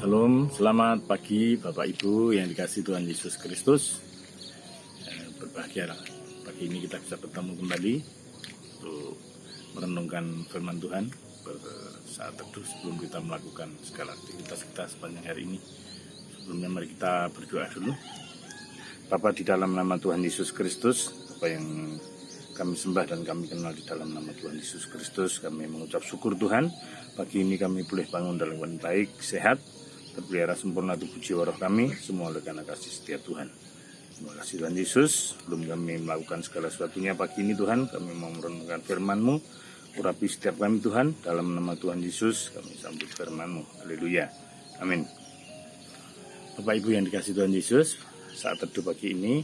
Salam, selamat pagi Bapak Ibu yang dikasihi Tuhan Yesus Kristus. Berbahagialah pagi ini kita bisa bertemu kembali untuk merenungkan firman Tuhan saat teduh sebelum kita melakukan segala aktivitas kita sepanjang hari ini. Sebelumnya mari kita berdoa dulu. Bapa, di dalam nama Tuhan Yesus Kristus, Bapa yang kami sembah dan kami kenal di dalam nama Tuhan Yesus Kristus, kami mengucap syukur Tuhan. Pagi ini kami boleh bangun dalam keadaan baik, sehat, terpelihara sempurna tubuh jiwa roh kami, semua oleh karena kasih setia Tuhan. Terima kasih Tuhan Yesus. Sebelum kami melakukan segala sesuatunya pagi ini Tuhan, kami mau merenungkan firman-Mu. Urapi setiap kami Tuhan, dalam nama Tuhan Yesus kami sambut firman-Mu. Haleluya. Amin. Bapak Ibu yang dikasihi Tuhan Yesus, saat teduh pagi ini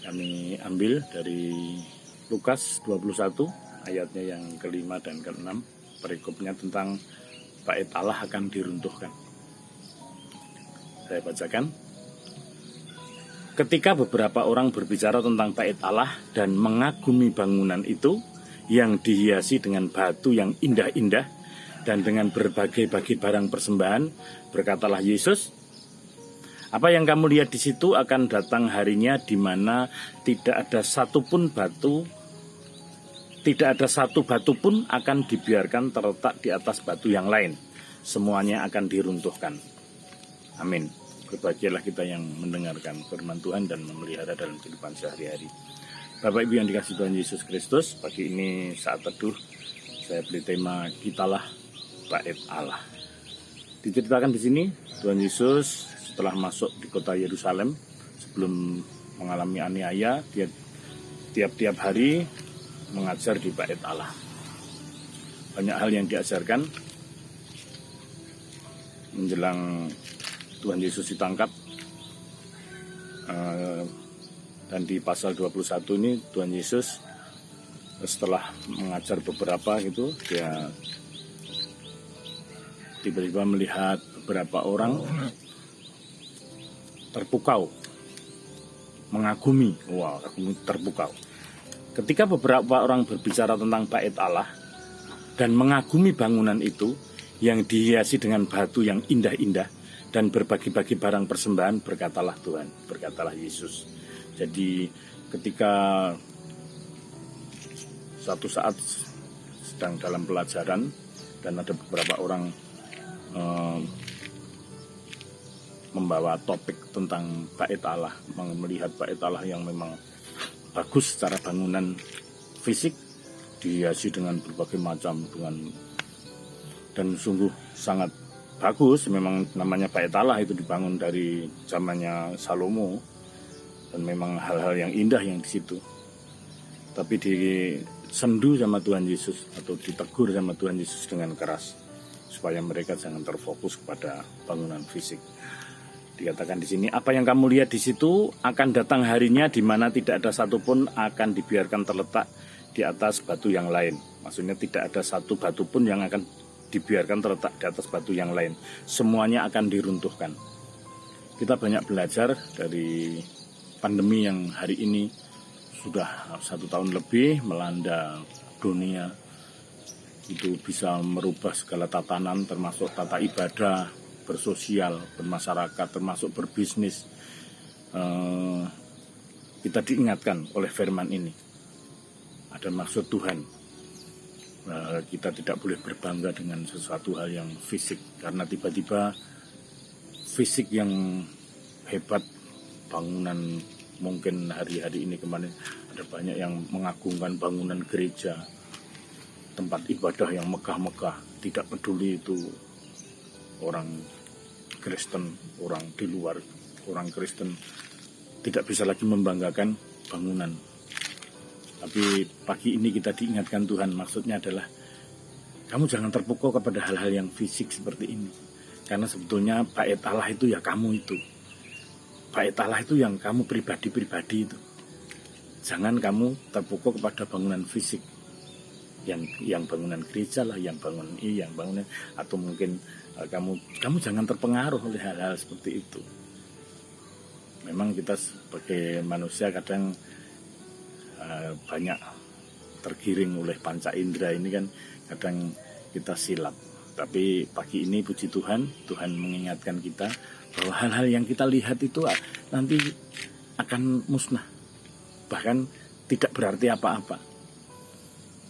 kami ambil dari Lukas 21 ayatnya yang kelima dan keenam. Perikopnya tentang bait Allah akan diruntuhkan. Saya bacakan. Ketika beberapa orang berbicara tentang bait Allah dan mengagumi bangunan itu yang dihiasi dengan batu yang indah-indah dan dengan berbagai-bagai barang persembahan, berkatalah Yesus, apa yang kamu lihat di situ akan datang harinya di mana tidak ada satu batu pun akan dibiarkan terletak di atas batu yang lain. Semuanya akan diruntuhkan. Amin. Berbahagialah kita yang mendengarkan firman Tuhan dan memelihara dalam kehidupan sehari-hari. Bapak Ibu yang dikasihi Tuhan Yesus Kristus, pagi ini saat teduh saya beri tema Kitalah Bait Allah. Diceritakan di sini Tuhan Yesus setelah masuk di kota Yerusalem, sebelum mengalami aniaya, dia tiap-tiap hari mengajar di bait Allah. Banyak hal yang diajarkan menjelang Tuhan Yesus ditangkap, dan di pasal 21 ini Tuhan Yesus setelah mengajar beberapa gitu, dia tiba-tiba melihat beberapa orang terpukau, mengagumi, terpukau. Ketika beberapa orang berbicara tentang bait Allah dan mengagumi bangunan itu yang dihiasi dengan batu yang indah-indah dan berbagi-bagi barang persembahan, berkatalah Tuhan, berkatalah Yesus. Jadi ketika suatu saat sedang dalam pelajaran dan ada beberapa orang membawa topik tentang bait Allah, melihat bait Allah yang memang bagus secara bangunan fisik, dihiasi dengan berbagai macam dan sungguh sangat bagus. Memang namanya bait Allah itu dibangun dari zamannya Salomo dan memang hal-hal yang indah yang di situ. Tapi disendu sama Tuhan Yesus atau ditegur sama Tuhan Yesus dengan keras supaya mereka jangan terfokus kepada bangunan fisik. Dikatakan di sini, apa yang kamu lihat di situ akan datang harinya di mana tidak ada satupun akan dibiarkan terletak di atas batu yang lain. Maksudnya tidak ada satu batu pun yang akan dibiarkan terletak di atas batu yang lain. Semuanya akan diruntuhkan. Kita banyak belajar dari pandemi yang hari ini sudah 1 tahun lebih melanda dunia. Itu bisa merubah segala tatanan, termasuk tata ibadah, bersosial, bermasyarakat, termasuk berbisnis. Kita diingatkan oleh firman ini. Ada maksud Tuhan. Kita tidak boleh berbangga dengan sesuatu hal yang fisik, karena tiba-tiba fisik yang hebat, bangunan mungkin hari-hari ini kemarin ada banyak yang mengagungkan bangunan gereja, tempat ibadah yang megah-megah, tidak peduli itu orang Kristen, orang di luar, orang Kristen tidak bisa lagi membanggakan bangunan. Tapi pagi ini kita diingatkan Tuhan, maksudnya adalah kamu jangan terpukau kepada hal-hal yang fisik seperti ini. Karena sebetulnya bait Allah itu ya kamu itu. Bait Allah itu yang kamu pribadi-pribadi itu. Jangan kamu terpukau kepada bangunan fisik. Yang bangunan gereja lah, yang bangunan atau mungkin kamu jangan terpengaruh oleh hal-hal seperti itu. Memang kita sebagai manusia kadang banyak tergiring oleh panca indera ini kan, kadang kita silap. Tapi pagi ini puji Tuhan, Tuhan mengingatkan kita bahwa hal-hal yang kita lihat itu nanti akan musnah, bahkan tidak berarti apa-apa.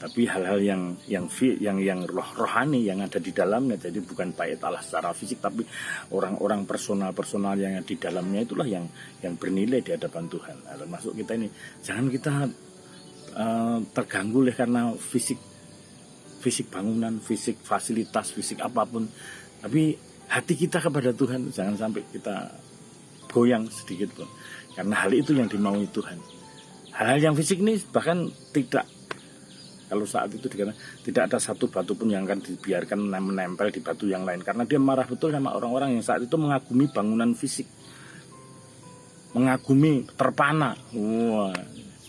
Tapi hal-hal yang rohani yang ada di dalamnya, jadi bukan bait Allah secara fisik, tapi orang-orang personal yang ada di dalamnya itulah yang bernilai di hadapan Tuhan. Nah, termasuk kita ini, jangan kita terganggu oleh karena fisik bangunan, fisik fasilitas, fisik apapun, tapi hati kita kepada Tuhan jangan sampai kita goyang sedikit pun, karena hal itu yang dimaui Tuhan. Hal-hal yang fisik ini bahkan tidak, kalau saat itu dikatakan tidak ada satu batu pun yang akan dibiarkan menempel di batu yang lain, karena dia marah betul sama orang-orang yang saat itu mengagumi bangunan fisik, mengagumi terpana. Wah,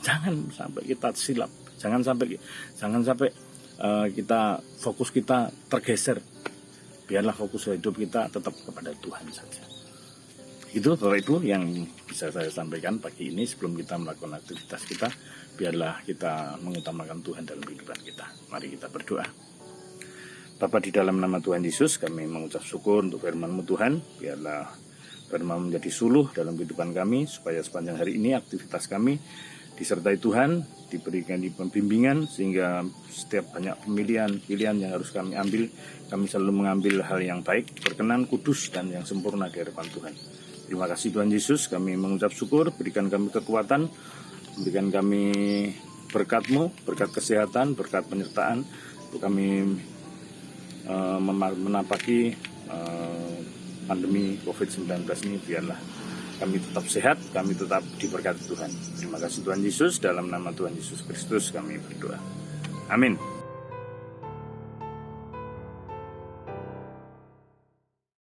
jangan sampai kita silap, jangan sampai kita fokus kita tergeser. Biarlah fokus hidup kita tetap kepada Tuhan saja. Itu Bapak Ibu yang bisa saya sampaikan pagi ini sebelum kita melakukan aktivitas kita. Biarlah kita mengutamakan Tuhan dalam kehidupan kita. Mari kita berdoa. Bapa, di dalam nama Tuhan Yesus kami mengucap syukur untuk firman-Mu Tuhan. Biarlah firman menjadi suluh dalam kehidupan kami, supaya sepanjang hari ini aktivitas kami disertai Tuhan, diberikan di pembimbingan, sehingga setiap banyak pilihan yang harus kami ambil, kami selalu mengambil hal yang baik, berkenan, kudus, dan yang sempurna di hadapan Tuhan. Terima kasih Tuhan Yesus, kami mengucap syukur, berikan kami kekuatan, berikan kami berkat-Mu, berkat kesehatan, berkat penyertaan, untuk kami menapaki pandemi COVID-19 ini. Biarlah kami tetap sehat, kami tetap diberkati Tuhan. Terima kasih Tuhan Yesus, dalam nama Tuhan Yesus Kristus kami berdoa. Amin.